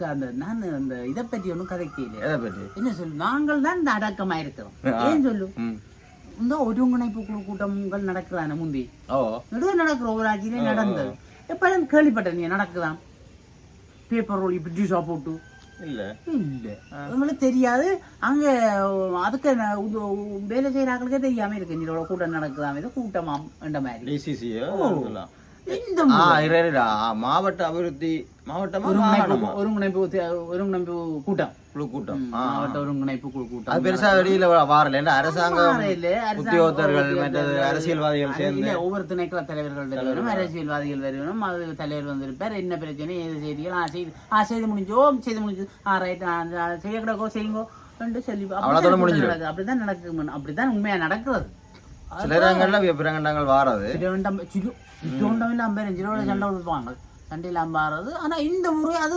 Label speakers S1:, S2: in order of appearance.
S1: ஒரு நான் அந்த இதை பற்றி ஒன்றும் கதைக்கல.
S2: எதை பற்றி?
S1: என்ன சொல்லு, நாங்கள் தான் இந்த அடக்கமா இருக்கிறோம். ஏன் சொல்லு, இந்த ஒருங்கிணைப்பு குழு கூட்டங்கள் நடக்குதானே முந்தி நடுவே நடக்கிற ஒவ்வொரு ஆட்சியிலே நடந்தது. எப்ப கேள்விப்பட்ட நீ நடக்குதான் பேப்பர் ரோல் இப்படி ஜூஸா போட்டு
S2: இல்ல
S1: இல்ல உங்களுக்கு தெரியாது. அங்க அதுக்கு வேலை செய்யறாங்களுக்கே தெரியாம இருக்கு இந்த கூட்டம் நடக்குதாம், இது கூட்டமாம் என்ற மாதிரி. இந்த
S2: மாவட்ட அபிவிருத்தி
S1: ஒருங்கிணைப்பு கூட்டம்
S2: கூட்டம்
S1: மாவட்ட ஒருங்கிணைப்பு குழு கூட்டம்
S2: அது பெருசா வெளியில வரல. அரசாங்கம் உத்தியோகத்தர்கள் மற்றது அரசியல்வாதிகள் சேர்ந்து
S1: ஒவ்வொரு திணைக்கள தலைவர்கள் வருவனும் அரசியல்வாதிகள் வருவனும் அது தலைவர் வந்திருப்பார். என்ன பிரச்சனை ஏது செய்திகள் செய்து முடிஞ்சோ ரைட் செய்ய கிடக்கோ செய்யுங்கோ சொல்லி அப்படிதான் நடக்கும். அப்படிதான் உண்மையா நடக்கிறது.
S2: சில இடங்கள்ல பிரகண்டங்கள் வாரது
S1: சண்டை கொடுப்பாங்க, சண்டையில் அம்பாறது. ஆனா இந்த முறை அது